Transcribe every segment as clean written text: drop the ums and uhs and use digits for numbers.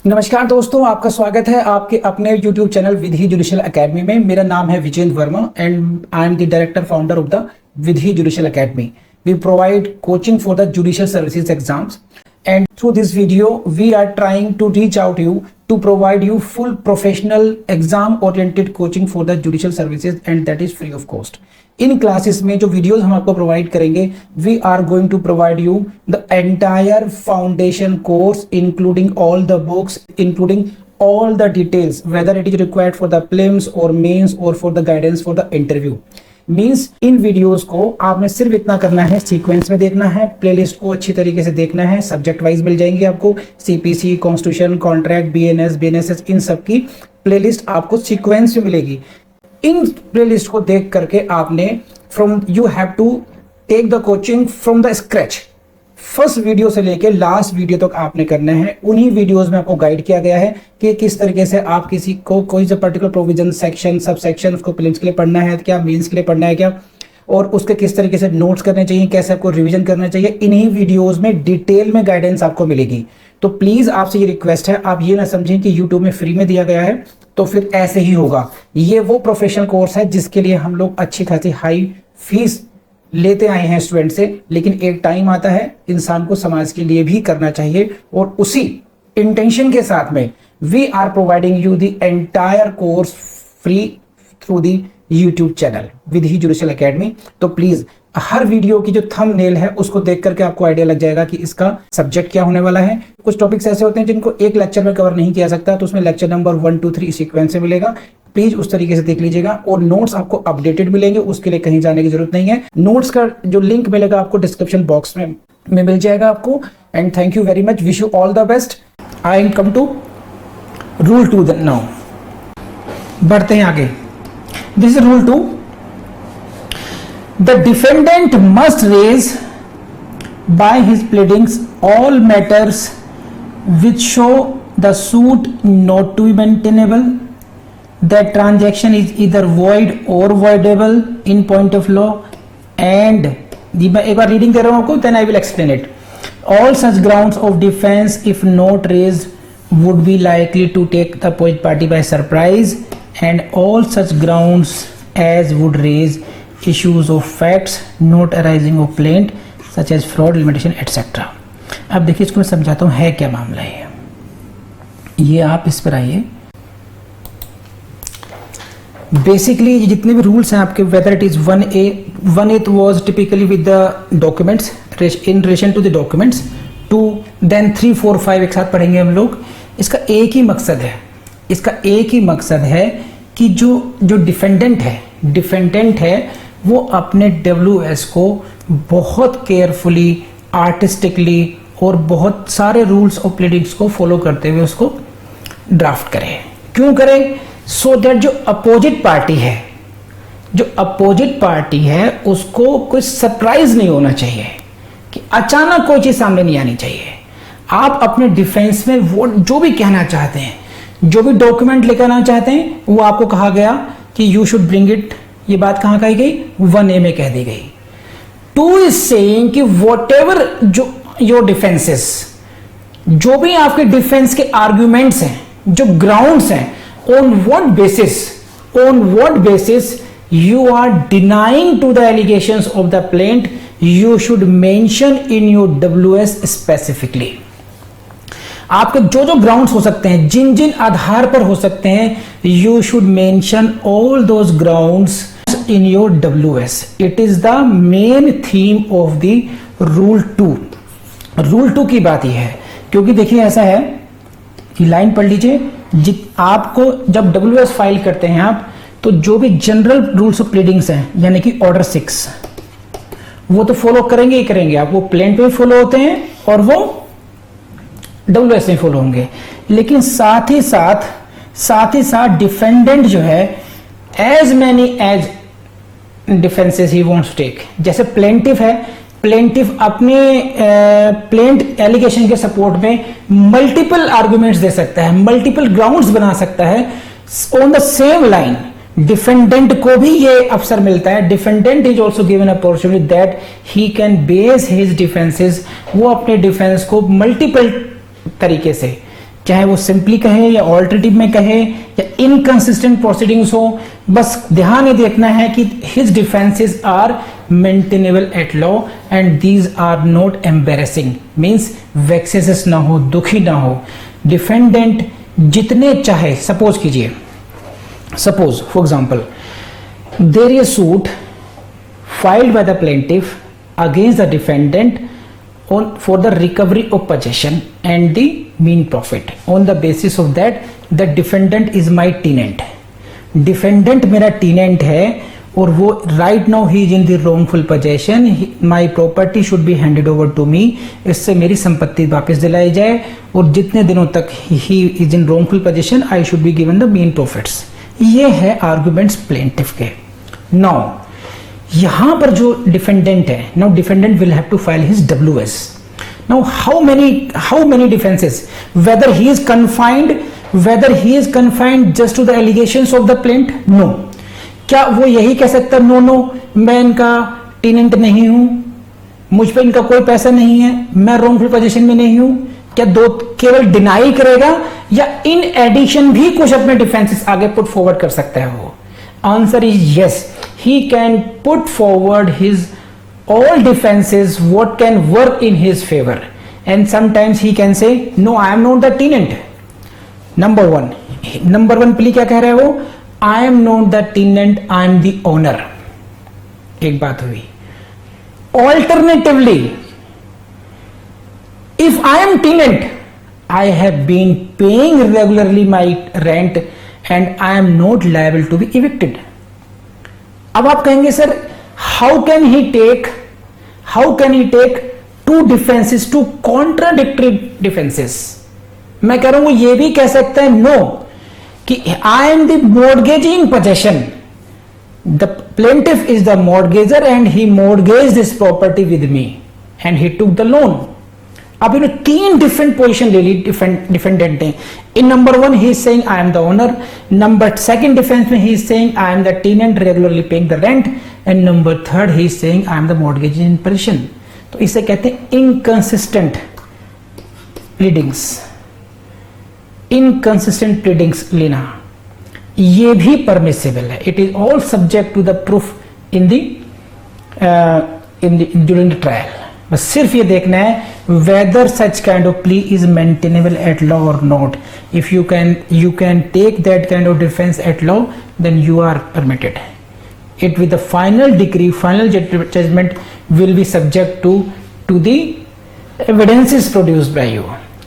नमस्कार दोस्तों, आपका स्वागत है आपके अपने YouTube channel Vidhi judicial academy में। मेरा नाम है Vijendra Verma and I am the director founder of the Vidhi judicial academy. We provide coaching for the judicial services exams, and through this video we are trying to reach out to you to provide you full professional exam oriented coaching for the judicial services, and that is free of cost. इन classes में जो videos हम आपको provide करेंगे, we are going to provide you the entire foundation course including all the books, including all the details whether it is required for the prelims or mains or for the guidance for the interview. Means in videos को आपने सिर्फ इतना करना है, sequence में देखना है, playlist को अच्छी तरीके से देखना है। सब्जेक्ट वाइज मिल जाएंगे आपको, CPC, constitution, contract, BNS, BNSS, इन सब की प्लेलिस्ट आपको सीक्वेंस में मिलेगी। इन प्लेलिस्ट को देख करके आपने you have to take the coaching from the scratch. First video से लेके लास्ट वीडियो तक आपने करना है। उन्हीं वीडियोस में आपको गाइड किया गया है कि किस तरीके से आप किसी को कोई सा particular provision, section, sub section उसको प्रीलिम्स के लिए पढ़ना है क्या, मेंस के लिए पढ़ना है क्या, और उसके किस तरीके से नोट्स करने चाहिए, कैसे आपको रिवीजन करना चाहिए। इन्हीं वीडियोस में डिटेल में गाइडेंस आपको मिलेगी। तो प्लीज आपसे ये रिक्वेस्ट है, आप ये ना समझें कि यूट्यूब में फ्री में दिया गया है तो फिर ऐसे ही होगा। ये वो प्रोफेशनल कोर्स है जिसके लिए हम लोग अच्छी खासी हाई फीस लेते आए हैं स्टूडेंट से, लेकिन एक टाइम आता है इंसान को समाज के लिए भी करना चाहिए, और उसी इंटेंशन के साथ में we are providing you the entire course free through the YouTube channel Vidhi judicial academy. तो प्लीज हर वीडियो की जो थंबनेल है उसको देख करके आपको आइडिया लग जाएगा कि इसका सब्जेक्ट क्या होने वाला है। कुछ टॉपिक्स ऐसे होते हैं जिनको एक लेक्चर में कवर नहीं किया सकता, तो उसमें लेक्चर नंबर 1, 2, 3 सीक्वेंस से मिलेगा। प्लीज उस तरीके से देख लीजिएगा, और नोट्स आपको अपडेटेड मिलेंगे, उसके लिए कहीं जाने की जरूरत नहीं है। नोट्स का जो लिंक मिलेगा आपको डिस्क्रिप्शन बॉक्स में मिल जाएगा आपको। And thank you very much, wish you all the best. I come to rule 2 now. बढ़ते हैं आगे। This is rule 2। The defendant must raise by his pleadings all matters which show the suit not to be maintainable, that transaction is either void or voidable in point of law, and मैं एक बार reading कर रहा हूं आपको, then I will explain it. All such grounds of defense, if not raised, would be likely to take the opposite party by surprise, and all such grounds as would raise issues of facts not arising of plaint such as fraud, limitation, etc. अब देखिए, इसको मैं समझाता हूँ है क्या मामला है। ये आप इस पर आइए। बेसिकली जितने भी रूल्स हैं आपके, whether it is 1A was typically with the documents, in relation to the documents, 2, then 3, 4, 5 एक साथ पढ़ेंगे हम लोग। इसका एक ही मकसद है कि जो डिफेंडेंट है वो अपने WS को बहुत केयरफुली, आर्टिस्टिकली और बहुत सारे रूल्स और प्लीडिंग्स को फॉलो करते हुए उसको ड्राफ्ट करें। क्यों करें? सो दैट जो अपोजिट पार्टी है उसको कोई सरप्राइज नहीं होना चाहिए, कि अचानक कोई चीज सामने नहीं आनी चाहिए। आप अपने डिफेंस में वो जो भी कहना चाहते हैं, जो भी डॉक्यूमेंट लेकर आना चाहते हैं, वो आपको कहा गया कि यू शुड ब्रिंग इट। ये बात कहां कही गई? 1A में कह दी गई। 2 इज सेइंग कि व्हाटएवर जो योर डिफेंसेस, जो भी आपके डिफेंस के आर्ग्यूमेंट्स हैं, जो ग्राउंड्स हैं, on what basis you are denying to the allegations of the plaintiff, you should mention in your WS specifically. आपके जो ग्राउंड्स हो सकते हैं, जिन आधार पर हो सकते हैं, you should mention all those grounds in your WS. It is the main theme of the rule 2. Rule 2 की बात यह है, क्योंकि देखिए ऐसा है कि लाइन पढ़ लीजिए, आपको जब WS फाइल करते हैं आप, तो जो भी जनरल रूल्स ऑफ प्लीडिंग्स हैं, यानी कि ऑर्डर 6, वो तो फॉलो करेंगे ही करेंगे आप। वो प्लेंट पे फॉलो होते हैं और वो WS में फॉलो होंगे। लेकिन साथ ही साथ डिफेंडेंट जो है, as many as defences he wants to take. जैसे प्लेंटिफ है, प्लेंटिफ अपने प्लेंट एलिगेशन के सपोर्ट में मल्टीपल आर्गुमेंट्स दे सकता है, मल्टीपल ग्राउंड्स बना सकता है। On the same line defendant को भी ये अवसर मिलता है। Defendant is also given opportunity that he can base his defences, वो अपने डिफेंस को मल्टीपल तरीके से चाहे वो सिंपली कहे या ऑल्टरनेटिव में कहे या इनकंसिस्टेंट प्रोसीडिंग्स हो, बस ध्यान ये देखना है कि his defences are maintainable at law and these are not embarrassing, means vexes ना हो, दुखी ना हो। डिफेंडेंट जितने चाहे, सपोज कीजिए, suppose for example there is suit filed by the plaintiff against the defendant for the recovery of possession and the mean profit. On the basis of that, the defendant is my tenant. Defendant मेरा tenant है और वो right now he is in the wrongful possession. My property should be handed over to me. इससे मेरी संपत्ति वापस दिलाई जाए और जितने दिनों तक he is in wrongful possession, I should be given the mean profits. ये है arguments plaintiff के. Now यहां पर जो डिफेंडेंट है, now defendant will have to file his WS. Now how many defences, whether he is confined just to the allegations of the plaint? No. क्या वो यही कह सकता है नो मैं इनका टेनेंट नहीं हूं, मुझ पे इनका कोई पैसा नहीं है, मैं रॉन्गफुल पोजीशन में नहीं हूं? क्या दो केवल डिनाई करेगा या इन एडिशन भी कुछ अपने डिफेंसेस आगे पुट फॉरवर्ड कर सकता है वो? Answer is yes. He can put forward his all defenses what can work in his favor, and sometimes he can say no, I am not the tenant. Number one plea क्या कह रहा है वो? I am not the tenant, I am the owner. एक बात हुई. Alternatively, if I am tenant, I have been paying regularly my rent and I am not liable to be evicted. अब आप कहेंगे sir how can he take two defenses, two contradictory defenses? मैं कह रहा हूं ये भी कह सकता है नो कि I am the mortgagee in possession. The plaintiff is the mortgager and he mortgaged this property with me and he took the loan. अब इन्होंने तीन डिफरेंट पोजीशन ले ली डिफेंडेंट ने. In number 1 he is saying I am the owner, number second defence में he is saying I am the tenant regularly paying the rent, and number third he is saying I am the mortgage in position. तो इसे कहते हैं inconsistent pleadings. Inconsistent pleadings लेना ये भी permissible है. It is all subject to the proof in the during the trial. बस सिर्फ ये देखना है whether such kind of plea is maintainable at law or not. If you can take that kind of defense at law, then you are permitted. It with the final decree, final judgment will be subject to the evidences produced by you.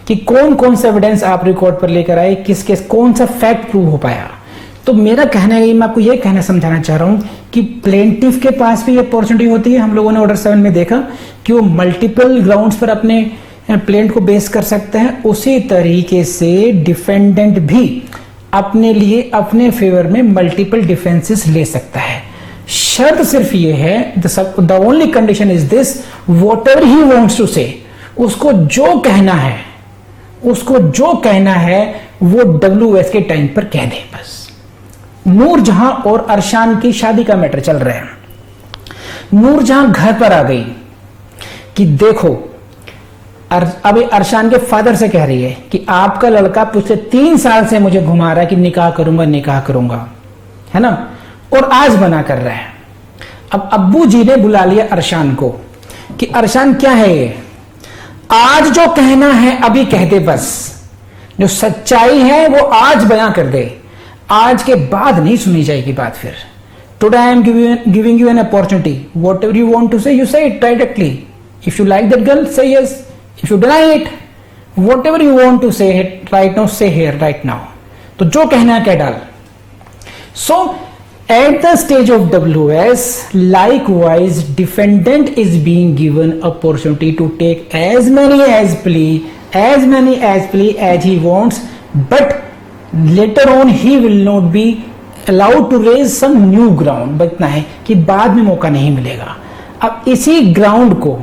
कि कौन सा evidence आप record पर लेकर आए, किसके कौन सा फैक्ट प्रूव हो पाया. तो मेरा कहना है, मैं आपको ये कहना समझाना चाह रहा हूं कि प्लेंटिफ के पास भी अपॉर्चुनिटी होती है. हम लोगों ने ऑर्डर 7 में देखा कि वो मल्टीपल ग्राउंड्स पर अपने प्लेंट को बेस कर सकते हैं. उसी तरीके से डिफेंडेंट भी अपने लिए अपने फेवर में मल्टीपल डिफेंसेस ले सकता है. शर्त सिर्फ ये है, the only condition is this, whatever he wants to say, उसको जो कहना है वो WS के टाइम पर कह दे. बस नूरजहां और अरशान की शादी का मैटर चल रहा है. नूरजहां घर पर आ गई कि देखो, अभी अरशान के फादर से कह रही है कि आपका लड़का पिछले 3 साल से मुझे घुमा रहा है कि निकाह करूंगा, है ना, और आज मना कर रहा है. अब अब्बू जी ने बुला लिया अरशान को कि अरशान क्या है ये, आज जो कहना है अभी कह दे, बस जो सच्चाई है वो आज बयां कर दे, आज के बाद नहीं सुनी जाएगी बात. फिर today I am giving you an opportunity, whatever you want to say you say it directly. If you like that girl say yes, if you deny it, whatever you want to say it right now, say here right now. तो जो कहना है कह डाल. सो at the stage of WS, likewise defendant is being given opportunity to take as many plea as he wants, but later on he will not be allowed to raise some new ground. बतना है कि बाद में मौका नहीं मिलेगा. अब इसी ground को,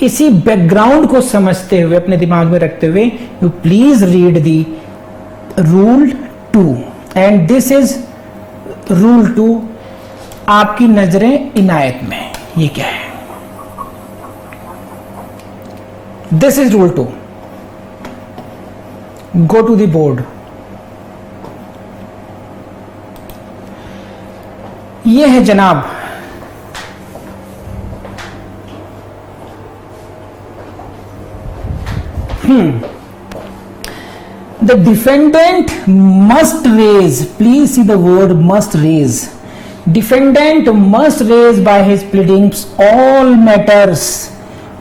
इसी बैकग्राउंड को समझते हुए, अपने दिमाग में रखते हुए, you please read the rule 2, and this is rule 2. आपकी नजरें इनायत में. ये क्या है? This is rule 2. Go to the board. ये है जनाब the defendant must raise, please see the word must raise, defendant must raise by his pleadings all matters,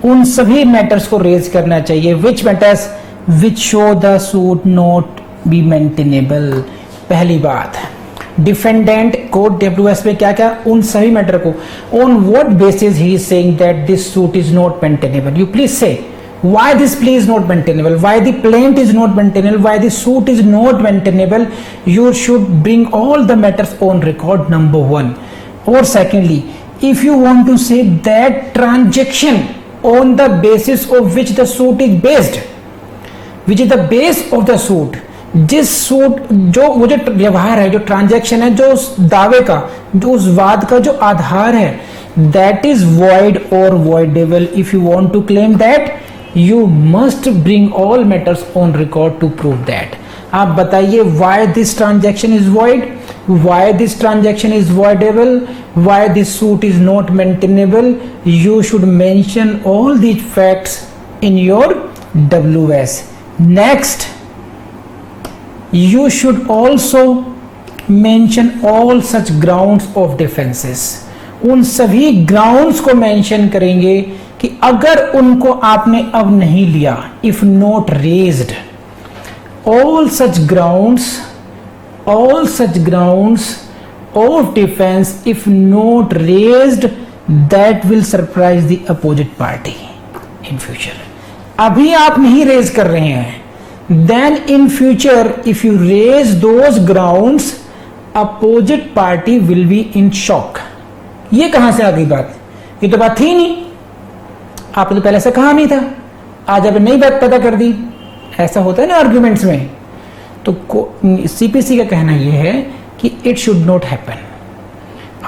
उन सभी मैटर्स को रेज करना चाहिए, which matters which show the suit not be maintainable। पहली बात, डिफेंडेंट कोर्ट WS में क्या क्या, उन सभी मैटर को, on what basis he is saying that this suit is not maintainable, you please say why this plea is not maintainable, why the plaint is not maintainable, why the suit is not maintainable, you should bring all the matters on record, number one। or secondly, if you want to say that transaction on the basis of which the suit is based, which is the base of the suit, जिस suit जो वो जो व्यवहार है, जो transaction है, जो उस दावे का, जो उस वाद का जो आधार है, दैट इज वॉइड और voidable. If you want to claim that you must bring all matters on record to prove that. आप बताइए why this transaction is void, why this transaction is voidable, why this suit is not maintainable. You should mention all these facts in your WS। Next, you should also mention all such grounds of defenses। उन सभी grounds को mention करेंगे कि अगर उनको आपने अब नहीं लिया, if not raised, all such grounds of defense if not raised, that will surprise the opposite party in future। अभी आप नहीं रेज कर रहे हैं, then in future if you raise those grounds, opposite party will be in shock। ये कहां से आ गई बात, ये तो बात थी नहीं, आपने तो पहले से कहा नहीं था, आज अब नई बात पैदा कर दी। ऐसा होता है ना आर्ग्यूमेंट्स में। तो CPC का कहना यह है कि इट शुड नॉट हैपन।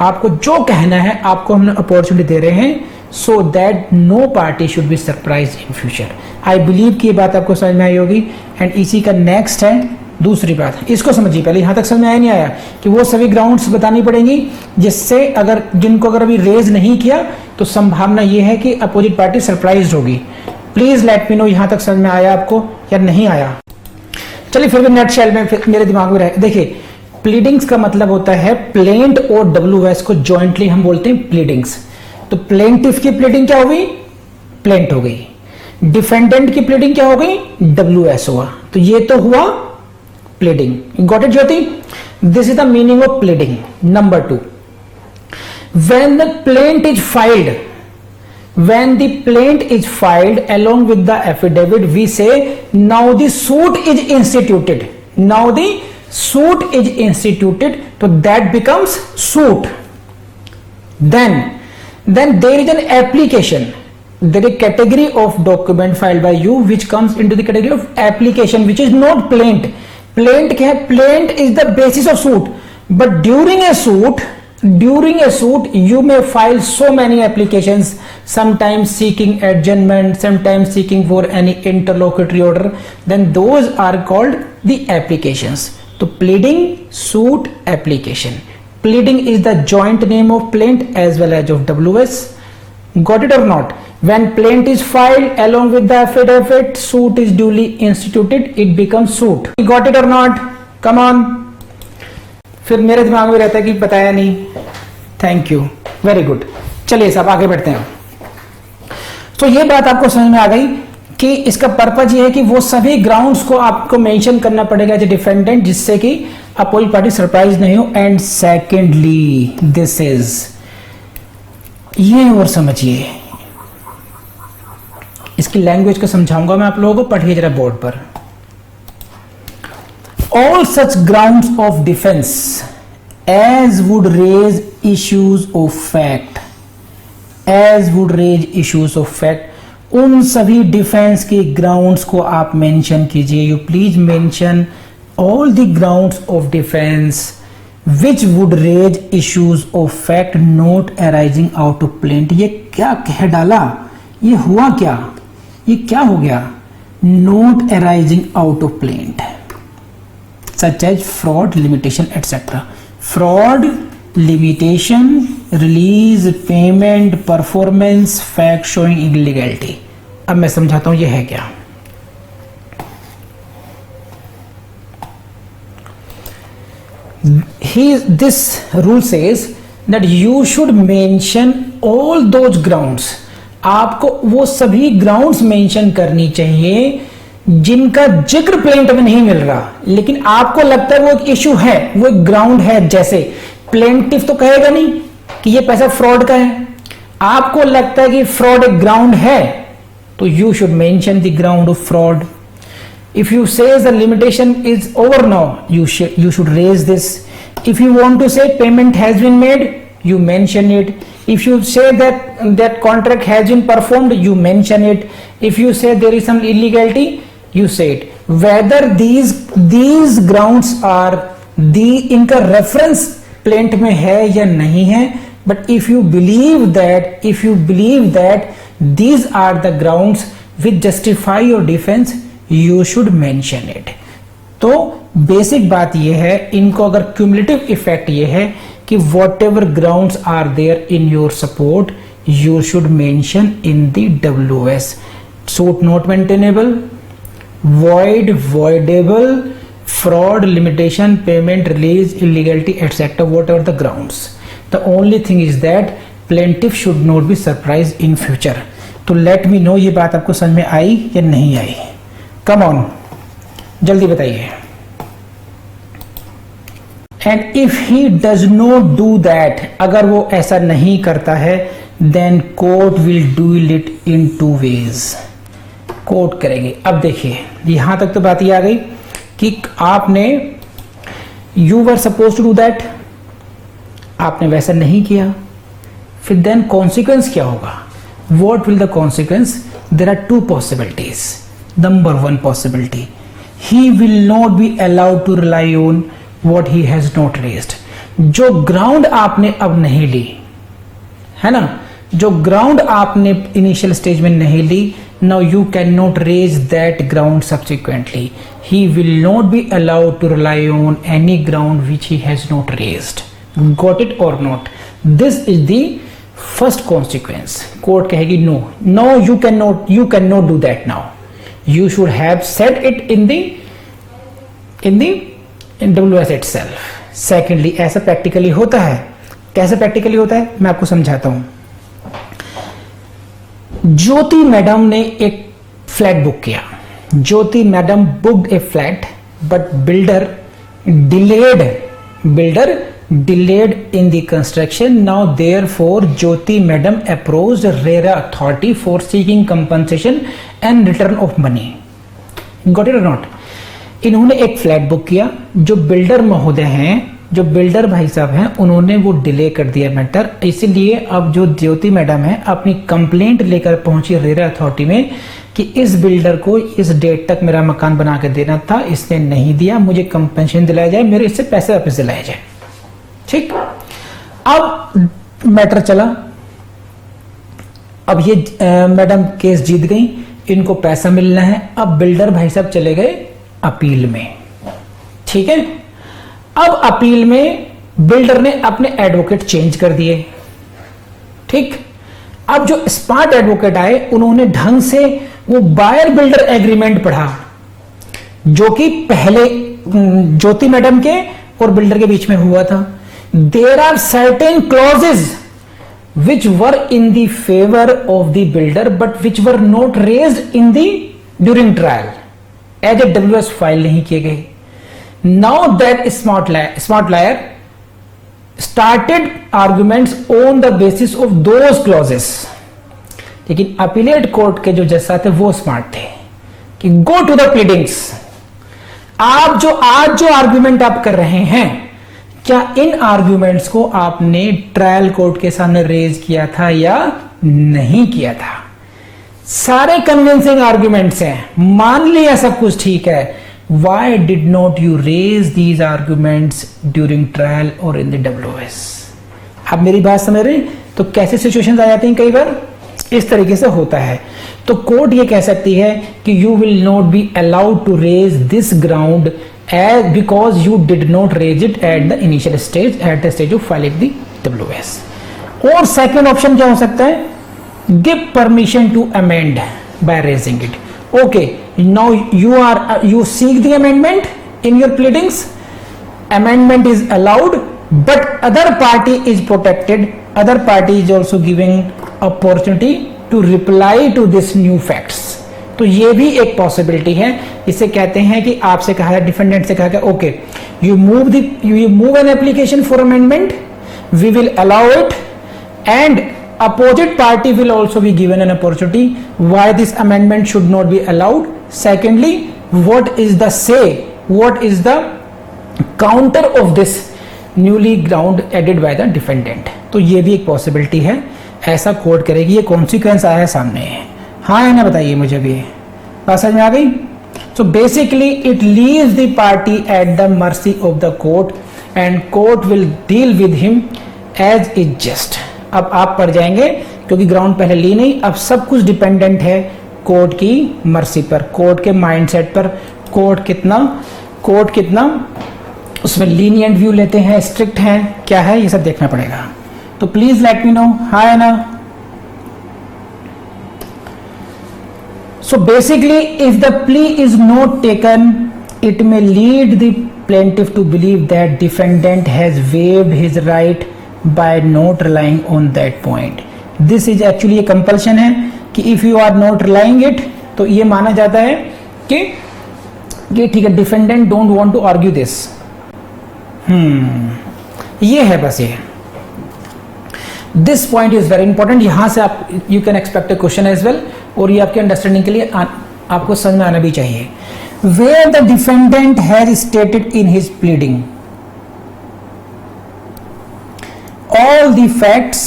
आपको जो कहना है आपको हम अपॉर्चुनिटी दे रहे हैं, so that no party should be surprise in future. I believe कि ये बात आपको समझ में आई होगी। एंड इसी का नेक्स्ट है दूसरी बात, इसको समझिए। पहले यहां तक समझ में आया नहीं आया कि वो सभी ग्राउंड्स बतानी पड़ेंगी जिससे अगर जिनको अगर अभी रेज नहीं किया तो संभावना ये है कि अपोजिट पार्टी सरप्राइज होगी। प्लीज लेट मी नो यहां तक समझ में आया आपको या नहीं आया। चलिए फिर भी नेट शेल में मेरे दिमाग में रहे। देखिए, प्लीडिंग्स का मतलब होता है प्लेंट और WS को जॉइंटली हम बोलते हैं प्लीडिंग्स। तो प्लेंटिफ की प्लीडिंग क्या हो गई, प्लेंट हो गई। डिफेंडेंट की प्लीडिंग क्या हो गई, WS हुआ। तो ये तो हुआ pleading. Got it Jyoti? This is the meaning of pleading. Number 2, when the plaint is filed, when the plaint is filed along with the affidavit, we say now the suit is instituted, now the suit is instituted, so that becomes suit। then there is an application, there is a category of document filed by you which comes into the category of application, which is not plaint। plaint क्या है, plaint is the basis of suit, but during a suit you may file so many applications, sometimes seeking adjournment, sometimes seeking for any interlocutory order, then those are called the applications। तो pleading, suit, application। pleading is the joint name of plaint as well as of WS। got it or not? when plaint is filed along with the affidavit, suit is duly instituted, it becomes suit। got it or not? come on। फिर मेरे दिमाग में रहता है कि बताया नहीं। Thank you, very good. चलिए साहब आगे बढ़ते हैं। तो ये बात आपको समझ में आ गई कि इसका पर्पज ये है कि वो सभी ग्राउंड्स को आपको मेंशन करना पड़ेगा एज ए डिफेंडेंट, जिससे कि अपोजिट पार्टी सरप्राइज नहीं हो। एंड सेकेंडली दिस इज, ये और समझिए, इसकी लैंग्वेज को समझाऊंगा मैं आप लोगों को, पढ़िए जरा बोर्ड पर। all such grounds of defense as would raise issues of fact, उन सभी डिफेंस के ग्राउंड्स को आप मेंशन कीजिए। You please mention all the grounds of defence which would raise issues of fact not arising out of plaint. ये क्या कह डाला, ये हुआ क्या, ये क्या हो गया? not arising out of plaint such as fraud, limitation, etc. Fraud, limitation, release, payment, performance, fact showing illegality. अब मैं समझाता हूं ये है क्या. This rule says that you should mention all those grounds. आपको वो सभी ग्राउंड्स मेंशन करनी चाहिए जिनका जिक्र प्लेंट में नहीं मिल रहा, लेकिन आपको लगता है वो एक इशू है, वो एक ग्राउंड है. जैसे प्लेंटिफ तो कहेगा नहीं कि ये पैसा फ्रॉड का है, आपको लगता है कि फ्रॉड एक ग्राउंड है, तो you should mention the ground of fraud. If you say the limitation is over now, you should raise this. If you want to say payment has been made, you mention it. If you say that contract has been performed, you mention it. If you say there is some illegality, you say it. Whether these grounds are इनका reference plaint में है या नहीं है, but if you believe that these are the grounds which justify your defense, you should mention it. तो basic बात ये है, इनको अगर क्यूमुलेटिव इफेक्ट ये है कि whatever grounds are there in your support you should mention in the WS. Suit not maintainable, void, voidable, fraud, limitation, payment, release, illegality, etc. whatever the grounds. The only thing is that plaintiff should not be surprised in future. तो let me know ये बात आपको समझ में आई या नहीं आई. Come on, जल्दी बताइए. And if he does not do that, अगर वो ऐसा नहीं करता है, then court will deal it in two ways. Court करेंगे. अब देखिए यहां तक तो बात ये आ गई कि आपने you were suppose to do that, आपने वैसा नहीं किया, फिर देन कॉन्सिक्वेंस क्या होगा? What will the consequence? There are two possibilities. Number one possibility, he will not be allowed to rely on what he has not raised. जो ground आपने अब नहीं ली है ना, जो ग्राउंड आपने इनिशियल स्टेज में नहीं ली, now you cannot raise that ground subsequently. He will not be allowed to rely on any ground which he has not raised. Got it or not? This is the first consequence. Court कहेगी no, you cannot do that now. You should have said it in WS itself. Secondly, ऐसा practically होता है. कैसे practically होता है मैं आपको समझाता हूं. ज्योति मैडम ने एक फ्लैट बुक किया. Jyoti madam booked a flat, but builder delayed in the construction. Now therefore Jyoti madam approached RERA authority for seeking compensation and return of money. Got it or not? इन्होंने एक फ्लैट बुक किया, जो builder महोदय हैं, जो builder भाई साहब हैं, उन्होंने वो डिले कर दिया मैटर. इसलिए अब जो ज्योति मैडम है अपनी कंप्लेंट लेकर पहुंची रेरा अथॉरिटी में कि इस बिल्डर को इस डेट तक मेरा मकान बना के देना था, इसने नहीं दिया, मुझे कंपेंसेशन दिलाया जाए, मेरे इससे पैसे वापस दिलाए जाए. ठीक, अब मैटर चला. अब ये मैडम केस जीत गई, इनको पैसा मिलना है. अब बिल्डर भाई साहब चले गए अपील में. ठीक है, अब अपील में बिल्डर ने अपने एडवोकेट चेंज कर दिए. ठीक, अब जो स्मार्ट एडवोकेट आए उन्होंने ढंग से वो बायर बिल्डर एग्रीमेंट पढ़ा, जो कि पहले ज्योति मैडम के और बिल्डर के बीच में हुआ था. There are certain clauses which were in the favour of the builder but which were not raised in the during trial, as a WS file नहीं किए गए. Now that smart liar started arguments on the basis of those clauses. लेकिन appellate court के जो जज थे वो smart थे कि गो टू द प्लीडिंग्स. आप जो आज जो आर्ग्यूमेंट आप कर रहे हैं, क्या इन आर्ग्यूमेंट्स को आपने ट्रायल कोर्ट के सामने रेज किया था या नहीं किया था? सारे कन्विंसिंग आर्ग्यूमेंट्स हैं, मान लिया सब कुछ ठीक है. Why did not you raise these arguments during trial or in the WS? आप मेरी बात समझ रहे हैं? तो कैसे सिचुएशंस आ जाती हैं कई बार इस तरीके से होता है। तो कोर्ट ये कह सकती है कि you will not be allowed to raise this ground as because you did not raise it at the initial stage, at the stage of filing the WS. और सेकेंड ऑप्शन क्या हो सकता है, give permission to amend by raising it. Okay, now you seek the amendment in your pleadings, amendment is allowed, but other party is protected, other party is also giving opportunity to reply to this new facts। तो ये भी एक possibility है। इसे कहते हैं कि आपसे कहा है, डिफेंडेंट से कहा गया okay you move an application for amendment, we will allow it, and opposite party will also be given an opportunity why this amendment should not be allowed। Secondly, what is the say, what is the counter of this newly ground added by the defendant। तो ये भी एक possibility है, ऐसा court करेगी। ये consequence आया है सामने, हाँ है ना, बताइए मुझे भी बात समझ में आ गई। So basically it leaves the party at the mercy of the court and court will deal with him as is just. अब आप पढ़ जाएंगे क्योंकि ग्राउंड पहले ली नहीं, अब सब कुछ डिपेंडेंट है कोर्ट की मर्सी पर, कोर्ट के माइंडसेट पर, कोर्ट कितना उसमें लीनियंट व्यू लेते हैं, स्ट्रिक्ट हैं, क्या है, ये सब देखना पड़ेगा। तो प्लीज लेट मी नो, हाँ है ना। So basically if the plea is not taken it may lead the plaintiff to believe that defendant has waived his right by not relying on that point। this is actually a compulsion है कि if you are not relying it, तो ये माना जाता है कि ठीक है defendant don't want to argue this. ये है बस ये, this point is very important. यहां से आप you can expect a question as well, और ये आपके अंडरस्टैंडिंग के लिए आपको समझ में आना भी चाहिए। Where the defendant has stated in his pleading all the facts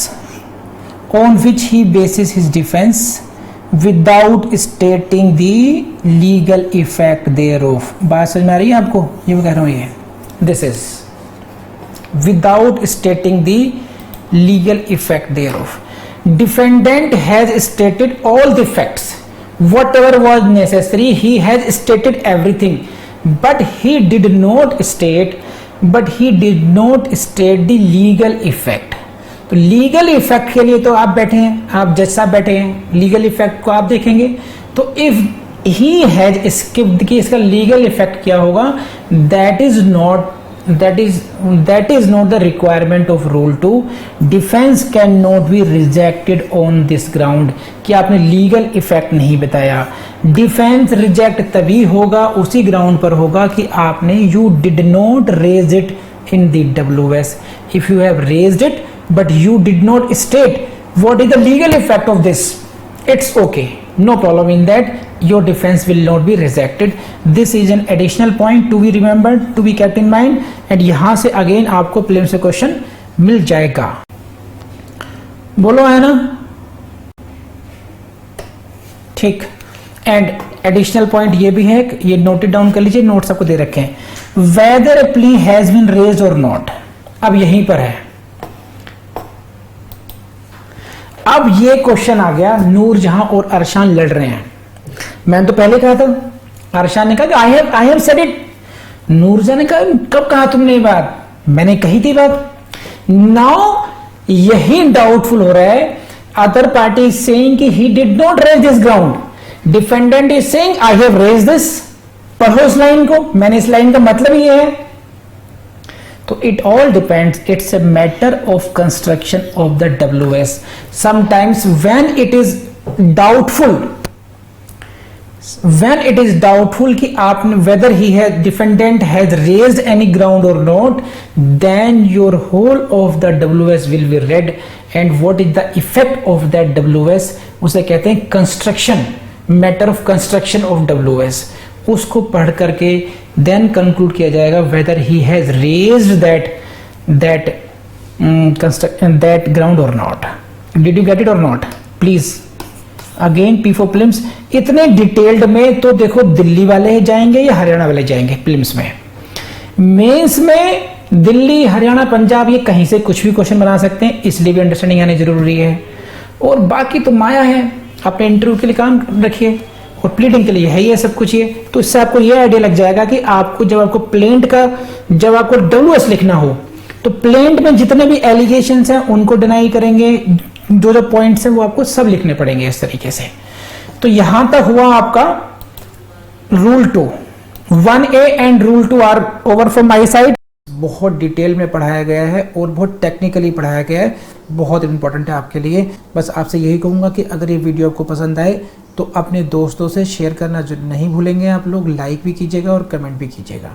on which he bases his defense without stating the legal effect thereof। बात समझ में आ रही है आपको, ये मैं कह रहा हूं, ये this is without stating the legal effect thereof। defendant has stated all the facts, whatever was necessary, he has stated everything, but he did not state the legal effect। तो लीगल इफेक्ट के लिए तो आप बैठे हैं, आप जज साहब बैठे हैं, लीगल इफेक्ट को आप देखेंगे। तो इफ ही हैज स्किप्ड कि इसका लीगल इफेक्ट क्या होगा, that is not the requirement of rule 2। Defence can not be rejected on this ground कि आपने लीगल इफेक्ट नहीं बताया। डिफेंस रिजेक्ट तभी होगा, उसी ग्राउंड पर होगा कि आपने you did not raise it in the WS. If you have raised it but you did not state what is the legal effect of this, it's okay, no problem in that, your defense will not be rejected। this is an additional point to be remembered, to be kept in mind, and यहां से again आपको prelims से question मिल जाएगा। बोलो है ना, ठीक। And additional point ये भी है, ये नोटेड डाउन कर लीजिए, नोट्स आपको दे रखे हैं। whether a plea has been raised or not, अब यहीं पर है। अब ये क्वेश्चन आ गया, नूरजहां और अरशान लड़ रहे हैं। मैंने तो पहले कहा था, अरशान ने कहा कि I have said it, Noorjahan ने कहा कब कहा तुमने ये बात, मैंने कही थी बात। नाउ यही डाउटफुल हो रहा है, अदर पार्टी इज सेइंग कि he did not raise this ground, defendant is saying I have raise this. पढ़ो इस लाइन को, मैंने इस लाइन का मतलब ये है। तो it all depends, it's a matter of construction of the WS। sometimes when it is doubtful कि आपने whether defendant has raised any ground or not, then your whole of the WS will be read, and what is the effect of that WS, उसे कहते हैं construction, matter of construction of WS। उसको पढ़ करके then conclude किया जाएगा whether he has raised that ground or not. Did you get it or not? Please again P for prelims. इतने detailed में तो देखो दिल्ली वाले जाएंगे या हरियाणा वाले जाएंगे प्रीलिम्स में। मेंस में दिल्ली, हरियाणा, पंजाब, ये कहीं से कुछ भी क्वेश्चन बना सकते हैं, इसलिए भी अंडरस्टैंडिंग आनी जरूरी है। और बाकी तो माया है, अपने इंटरव्यू के लिए काम रखिए और प्लीडिंग के लिए है ये सब कुछ। ये तो इससे आपको ये आइडिया लग जाएगा कि आपको जब आपको प्लेंट का, जब आपको डब्ल्यूएस लिखना हो तो प्लेंट में जितने भी एलिगेशंस हैं उनको डिनाई करेंगे, जो जो पॉइंट्स हैं वो आपको सब लिखने पड़ेंगे इस तरीके से। तो यहां तक हुआ आपका rule 2, 1A and rule 2 are over from my side. बहुत डिटेल में पढ़ाया गया है और बहुत टेक्निकली पढ़ाया गया है, बहुत इंपॉर्टेंट है आपके लिए। बस आपसे यही कहूँगा कि अगर ये वीडियो आपको पसंद आए तो अपने दोस्तों से शेयर करना जो नहीं भूलेंगे आप लोग, लाइक भी कीजिएगा और कमेंट भी कीजिएगा।